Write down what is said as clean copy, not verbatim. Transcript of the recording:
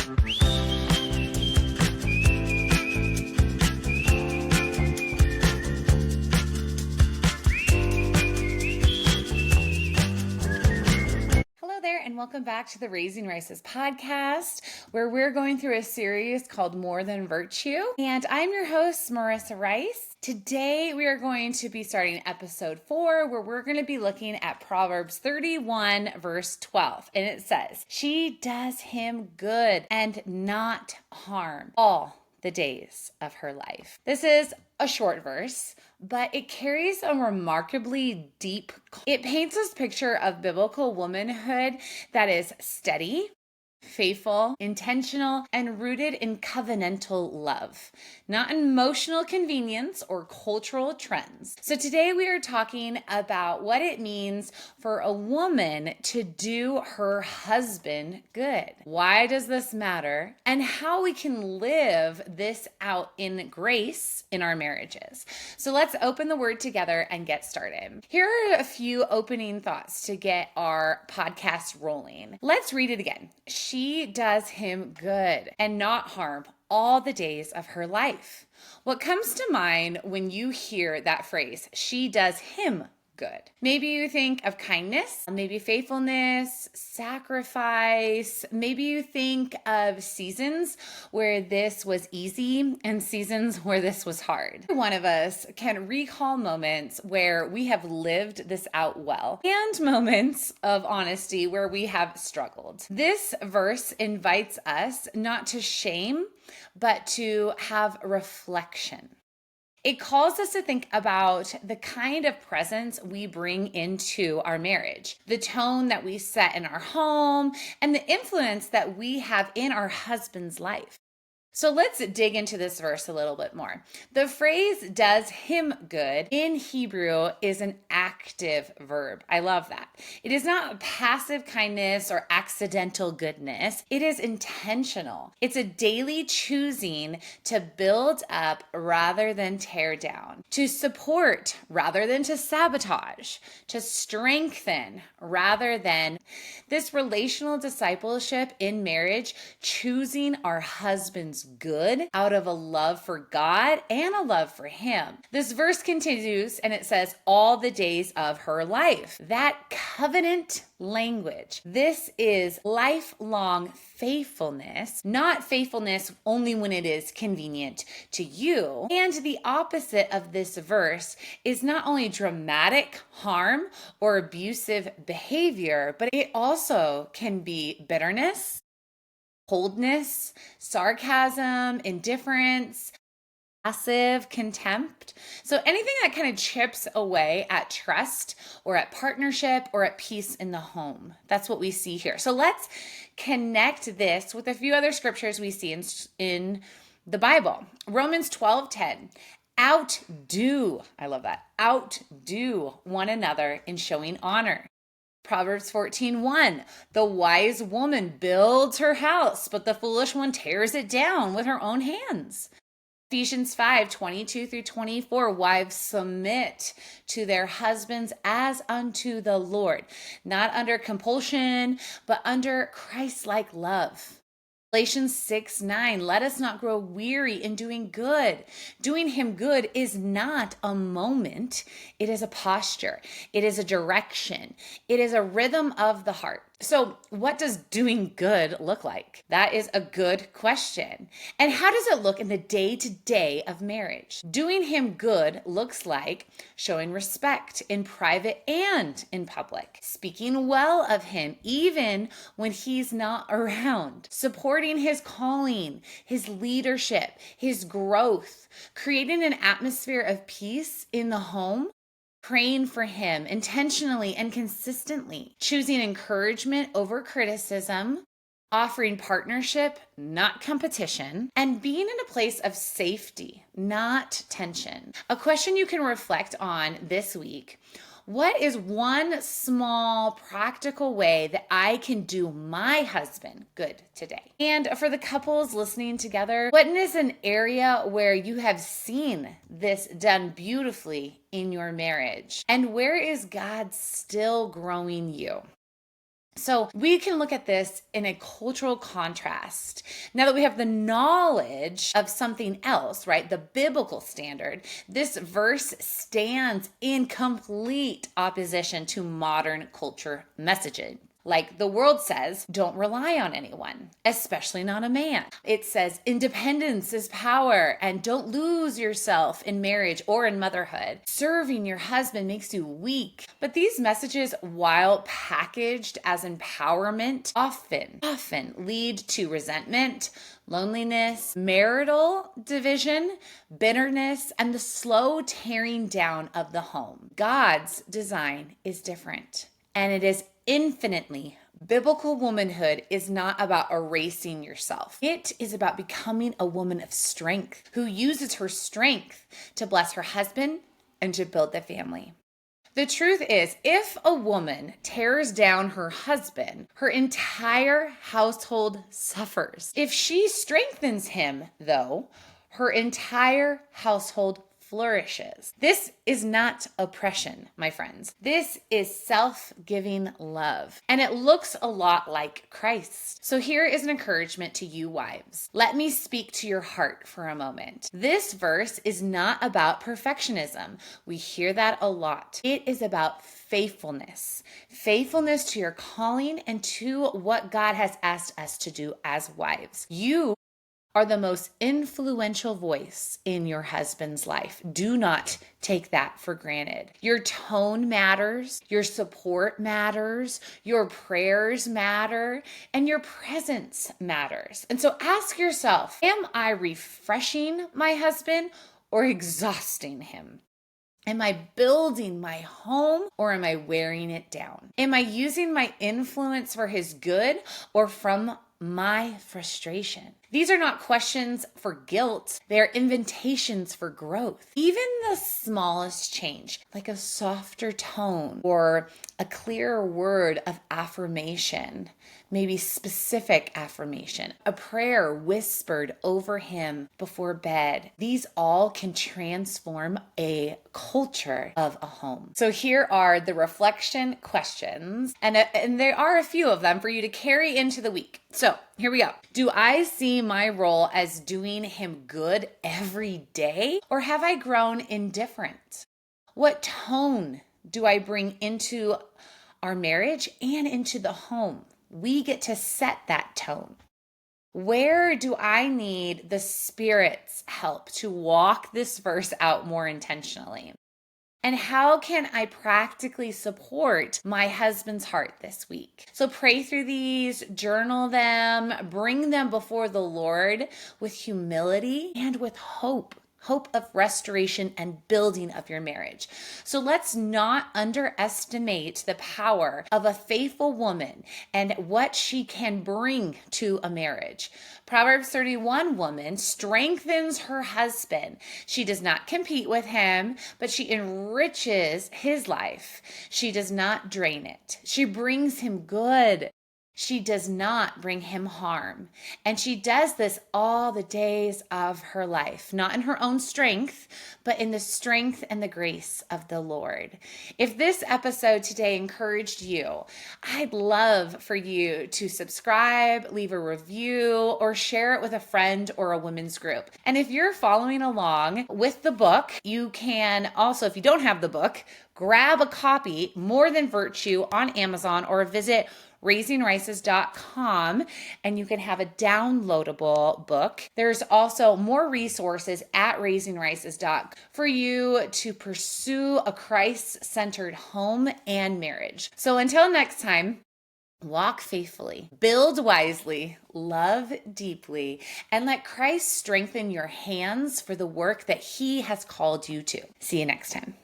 Hello there, and welcome back to the Raising Rices podcast, where we're going through a series called More Than Virtue. And I'm your host, Marissa Rice. Today, we are going to be starting episode 4, where we're going to be looking at Proverbs 31, verse 12. And it says, "She does him good and not harm all the days of her life." This is a short verse, but it carries a remarkably deep. It paints this picture of biblical womanhood that is steady, faithful, intentional, and rooted in covenantal love, not emotional convenience or cultural trends. So today we are talking about what it means for a woman to do her husband good. Why does this matter? And how we can live this out in grace in our marriages. So let's open the word together and get started. Here are a few opening thoughts to get our podcast rolling. Let's read it again. She does him good and not harm all the days of her life. What comes to mind when you hear that phrase, she does him good? Maybe you think of kindness, maybe faithfulness, sacrifice. Maybe you think of seasons where this was easy and seasons where this was hard. One of us can recall moments where we have lived this out well and moments of honesty where we have struggled. This verse invites us not to shame, but to have reflection. It calls us to think about the kind of presence we bring into our marriage, the tone that we set in our home, and the influence that we have in our husband's life. So let's dig into this verse a little bit more. The phrase "does him good" in Hebrew is an active verb. I love that. It is not passive kindness or accidental goodness. It is intentional. It's a daily choosing to build up rather than tear down, to support rather than to sabotage, to strengthen rather than. This relational discipleship in marriage, choosing our husband's good out of a love for God and a love for him. This verse continues and it says, all the days of her life. That covenant language. This is lifelong faithfulness, not faithfulness only when it is convenient to you. And the opposite of this verse is not only dramatic harm or abusive behavior, but it also can be bitterness, coldness, sarcasm, indifference, passive contempt. So anything that kind of chips away at trust or at partnership or at peace in the home. That's what we see here. So let's connect this with a few other scriptures we see in the Bible. Romans 12:10. Outdo, I love that, outdo one another in showing honor. Proverbs 14:1, the wise woman builds her house, but the foolish one tears it down with her own hands. Ephesians 5:22-24, wives submit to their husbands as unto the Lord, not under compulsion, but under Christ-like love. Galatians 6:9, let us not grow weary in doing good. Doing him good is not a moment. It is a posture. It is a direction. It is a rhythm of the heart. So what does doing good look like? That is a good question. And how does it look in the day-to-day of marriage? Doing him good looks like showing respect in private and in public, speaking well of him even when he's not around, supporting his calling, his leadership, his growth, creating an atmosphere of peace in the home, praying for him intentionally and consistently, choosing encouragement over criticism, offering partnership, not competition, and being in a place of safety, not tension. A question you can reflect on this week: what is one small practical way that I can do my husband good today? And for the couples listening together, what is an area where you have seen this done beautifully in your marriage? And where is God still growing you? So we can look at this in a cultural contrast. Now that we have the knowledge of something else, right? The biblical standard, this verse stands in complete opposition to modern culture messaging. Like the world says, don't rely on anyone, especially not a man. It says independence is power and don't lose yourself in marriage or in motherhood. Serving your husband makes you weak. But these messages, while packaged as empowerment, often lead to resentment, loneliness, marital division, bitterness, and the slow tearing down of the home. God's design is different, and it is infinitely. Biblical womanhood is not about erasing yourself. It is about becoming a woman of strength who uses her strength to bless her husband and to build the family. The truth is, if a woman tears down her husband, her entire household suffers. If she strengthens him, though, her entire household flourishes. This is not oppression, my friends. This is self-giving love, and it looks a lot like Christ. So here is an encouragement to you wives. Let me speak to your heart for a moment. This verse is not about perfectionism. We hear that a lot. It is about faithfulness. Faithfulness to your calling and to what God has asked us to do as wives. You are the most influential voice in your husband's life. Do not take that for granted. Your tone matters, your support matters, your prayers matter, and your presence matters. And so ask yourself, am I refreshing my husband or exhausting him? Am I building my home or am I wearing it down? Am I using my influence for his good or from my frustration? These are not questions for guilt. They are invitations for growth. Even the smallest change, like a softer tone or a clearer word of affirmation, maybe specific affirmation, a prayer whispered over him before bed. These all can transform a culture of a home. So here are the reflection questions, and there are a few of them for you to carry into the week. So here we go. Do I see my role as doing him good every day, or have I grown indifferent? What tone do I bring into our marriage and into the home? We get to set that tone. Where do I need the Spirit's help to walk this verse out more intentionally? And how can I practically support my husband's heart this week? So pray through these, journal them, bring them before the Lord with humility and with hope of restoration and building of your marriage. So let's not underestimate the power of a faithful woman and what she can bring to a marriage. Proverbs 31 woman strengthens her husband. She does not compete with him, but she enriches his life. She does not drain it. She brings him good. She does not bring him harm. And she does this all the days of her life, not in her own strength, but in the strength and the grace of the Lord. If this episode today encouraged you, I'd love for you to subscribe, leave a review, or share it with a friend or a women's group. And if you're following along with the book, you can also, if you don't have the book, grab a copy, More Than Virtue, on Amazon, or visit raisingrices.com, and you can have a downloadable book. There's also more resources at raisingrices.com for you to pursue a Christ-centered home and marriage. So until next time, walk faithfully, build wisely, love deeply, and let Christ strengthen your hands for the work that He has called you to. See you next time.